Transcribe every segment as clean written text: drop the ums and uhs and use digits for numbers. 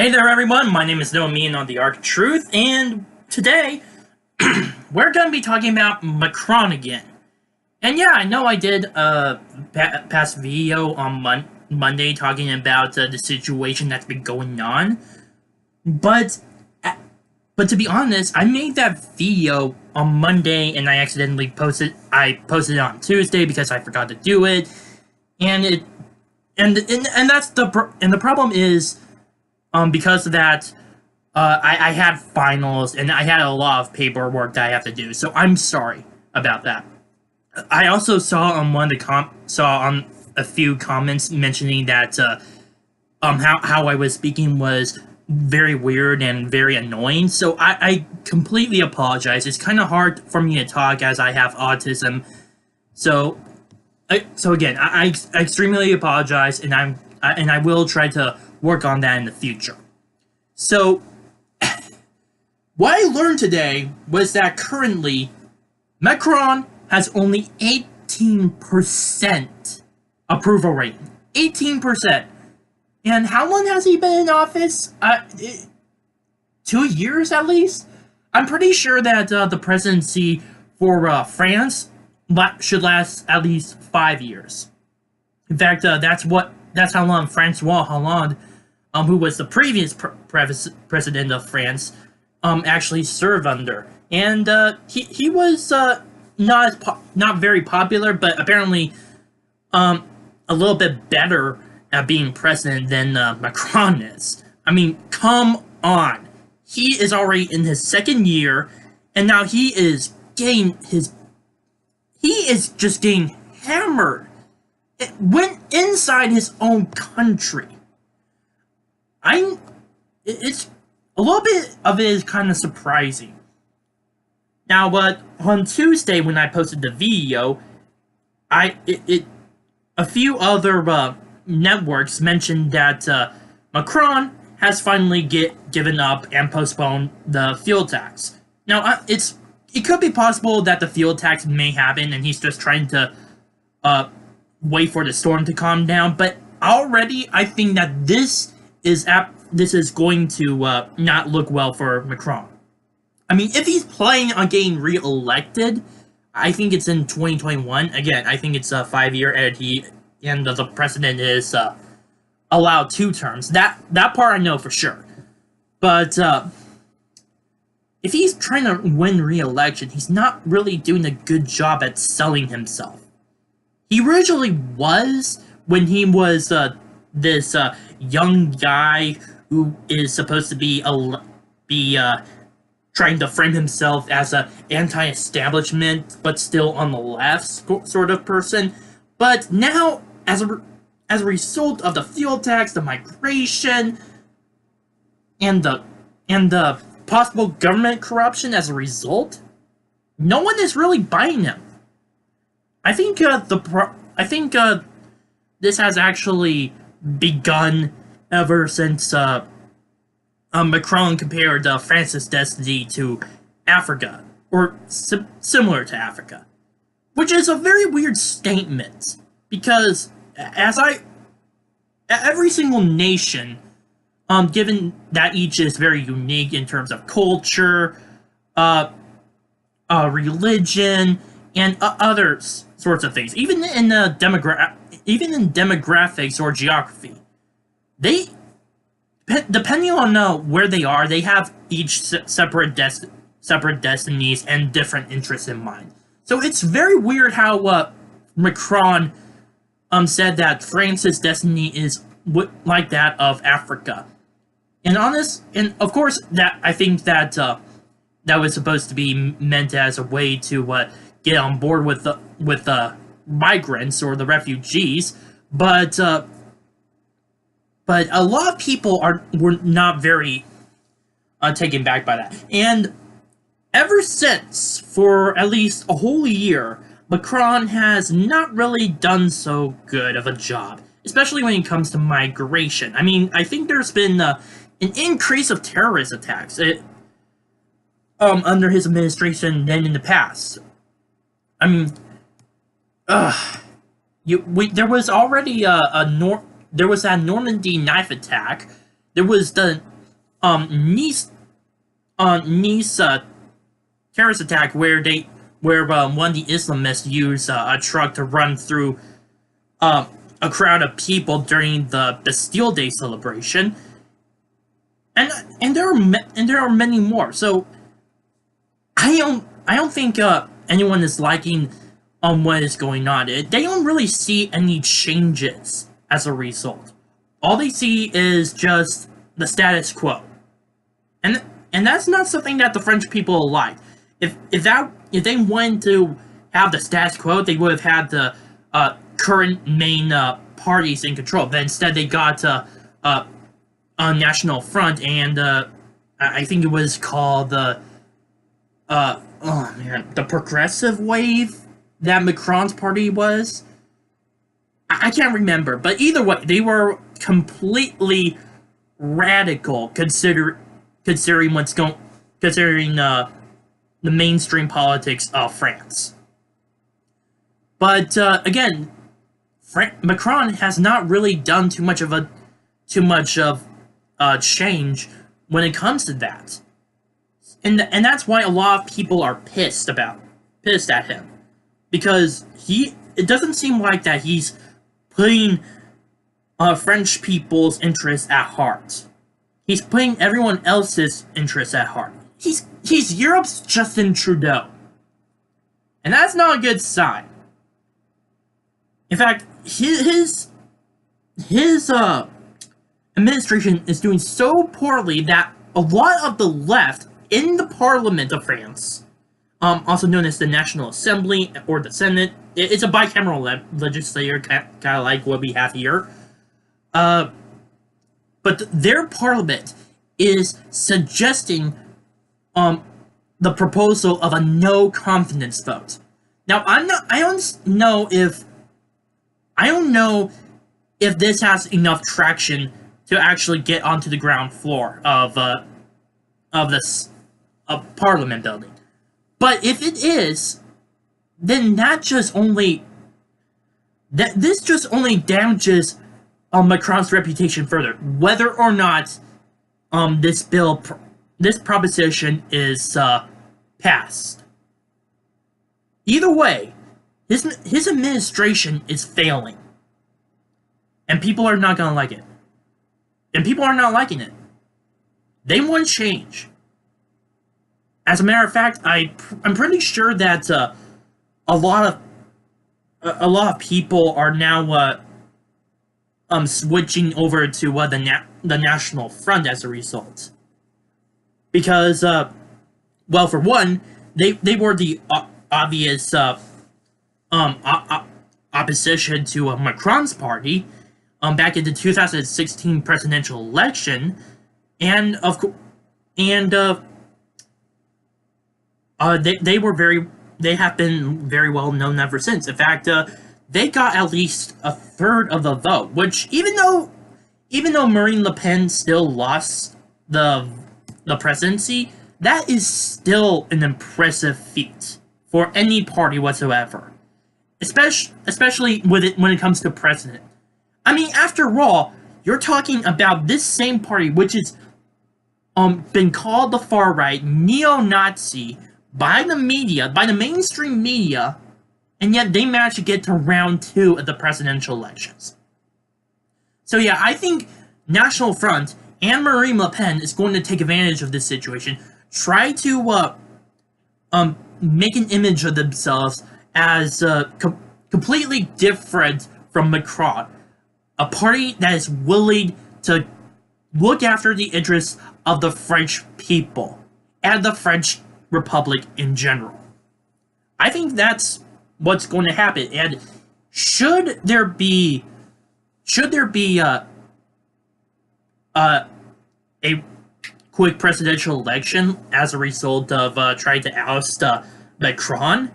Hey there everyone, my name is Noah Meehan on the Arc of Truth, and today we're going to be talking about Macron again. And yeah, I know I did a past video on Monday talking about the situation that's been going on, but to be honest, I made that video on Monday and I accidentally posted it on Tuesday because I forgot to do it, and the problem is, because of that, I had finals and I had a lot of paperwork that I have to do, so I'm sorry about that. I also saw on a few comments mentioning that how I was speaking was very weird and very annoying, so I completely apologize. It's kind of hard for me to talk as I have autism, so again, I extremely apologize, and I will try to work on that in the future. So, what I learned today was that currently, Macron has only 18% approval rating. 18%. And how long has he been in office? 2 years at least? I'm pretty sure that the presidency for France should last at least 5 years. In fact, that's how long Francois Hollande, who was the previous president of France, actually served under. And he was not very popular, but apparently a little bit better at being president than Macron is. I mean, come on. He is already in his second year, and now he is just getting hammered. It went inside his own country. It's a little bit of it is kind of surprising. Now, but on Tuesday when I posted the video, a few other networks mentioned that Macron has finally given up and postponed the fuel tax. Now, it could be possible that the fuel tax may happen and he's just trying to wait for the storm to calm down, but already I think that this is going to not look well for Macron. I mean, if he's planning on getting re-elected, I think it's in 2021. Again, I think it's a 5-year, and the president is allowed 2 terms. That part I know for sure. But if he's trying to win re-election, he's not really doing a good job at selling himself. He originally was when he was this young guy who is supposed to be trying to frame himself as an anti-establishment but still on the left sort of person. But now, as a result of the fuel tax, the migration, and the possible government corruption as a result, no one is really buying him. I think this has actually begun ever since Macron compared France's destiny to Africa, or similar to Africa, which is a very weird statement, because every single nation, given that each is very unique in terms of culture, religion, and other sorts of things, even in demographics or geography, they, depending on where they are, they have each separate destinies and different interests in mind. So it's very weird how Macron said that France's destiny is like that of Africa. And of course, that I think that that was supposed to be meant as a way to get on board with the migrants or the refugees, but a lot of people were not very taken back by that. And ever since, for at least a whole year, Macron has not really done so good of a job, especially when it comes to migration. I mean, I think there's been an increase of terrorist attacks under his administration than in the past. I mean, there was already there was that Normandy knife attack. There was the Nice Nice terrorist attack where one of the Islamists used a truck to run through a crowd of people during the Bastille Day celebration, and there are many more. So I don't think anyone is liking what is going on. They don't really see any changes as a result. All they see is just the status quo, and that's not something that the French people like. If they wanted to have the status quo, they would have had the current main parties in control. But instead, they got a National Front, and I think it was called the the Progressive Wave that Macron's party was. I can't remember, but either way, they were completely radical considering the mainstream politics of France. But again, Macron has not really done too much of change when it comes to that, and that's why a lot of people are pissed at him, because it doesn't seem like that he's putting French people's interests at heart. He's putting everyone else's interests at heart. He's Europe's Justin Trudeau, and that's not a good sign. In fact, his administration is doing so poorly that a lot of the left in the Parliament of France, also known as the National Assembly or the Senate, it's a bicameral legislature, kind of like what we have here. But their parliament is suggesting the proposal of a no confidence vote. Now, I don't know if this has enough traction to actually get onto the ground floor of this Parliament building. But if it is, then this just only damages Macron's reputation further, whether or not this proposition is passed. Either way, his administration is failing, and people are not gonna like it. And people are not liking it. They want change. As a matter of fact, I'm pretty sure that a lot of people are now switching over to the National Front as a result, because well, for one, they were the obvious opposition to Macron's party back in the 2016 presidential election, and they have been very well known ever since. In fact, they got at least a third of the vote, which even though Marine Le Pen still lost the presidency, that is still an impressive feat for any party whatsoever, especially when it comes to president. I mean, after all, you're talking about this same party, which has been called the far right, neo-Nazi, by the media, by the mainstream media, and yet they managed to get to round 2 of the presidential elections. So yeah, I think National Front and Marine Le Pen is going to take advantage of this situation, try to make an image of themselves as completely different from Macron, a party that is willing to look after the interests of the French people and the French Republic in general. I think that's what's going to happen. And should there be a quick presidential election as a result of trying to oust Macron,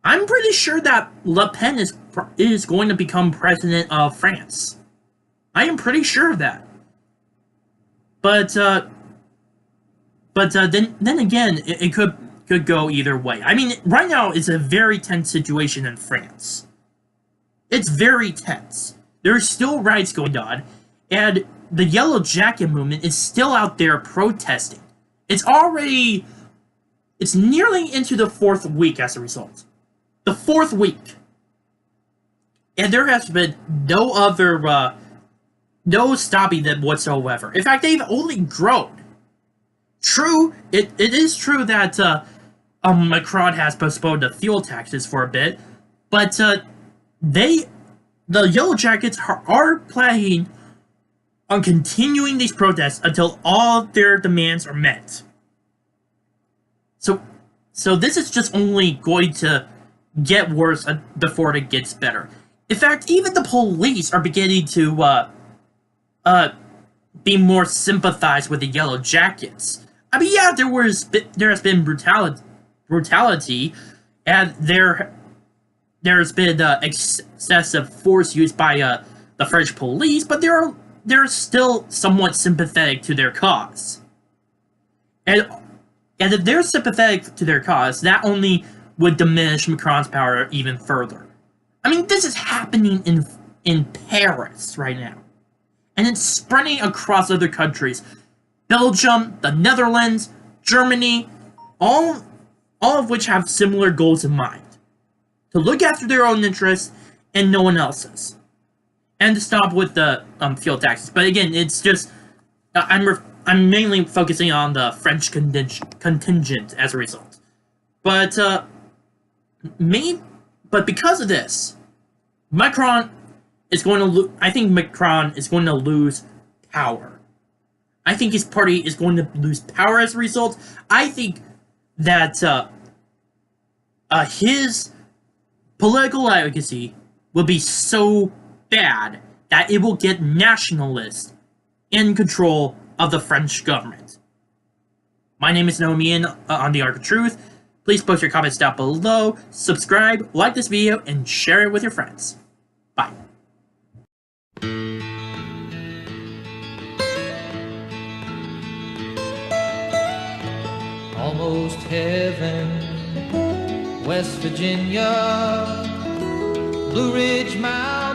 I'm pretty sure that Le Pen is going to become president of France. I am pretty sure of that. But then again, it could go either way. I mean, right now it's a very tense situation in France. It's very tense. There are still riots going on, and the Yellow Jacket movement is still out there protesting. It's nearly into the 4th week as a result. The 4th week. And there has been no stopping them whatsoever. In fact, they've only grown. True, it is true that Macron has postponed the fuel taxes for a bit, but the Yellow Jackets are planning on continuing these protests until all their demands are met. So this is just only going to get worse before it gets better. In fact, even the police are beginning to be more sympathized with the Yellow Jackets. I mean, yeah, there has been brutality, and there's been excessive force used by the French police, but they're still somewhat sympathetic to their cause. And if they're sympathetic to their cause, that only would diminish Macron's power even further. I mean, this is happening in Paris right now. And it's spreading across other countries. Belgium, the Netherlands, Germany, all of which have similar goals in mind. To look after their own interests and no one else's. And to stop with the fuel taxes. But again, it's just... I'm mainly focusing on the French contingent as a result. But because of this, Macron is going to I think Macron is going to lose power. I think his party is going to lose power as a result. I think that his political legacy will be so bad that it will get nationalists in control of the French government. My name is Nomian on the Arc of Truth. Please post your comments down below, subscribe, like this video, and share it with your friends. Bye. Almost heaven, West Virginia, Blue Ridge Mountain.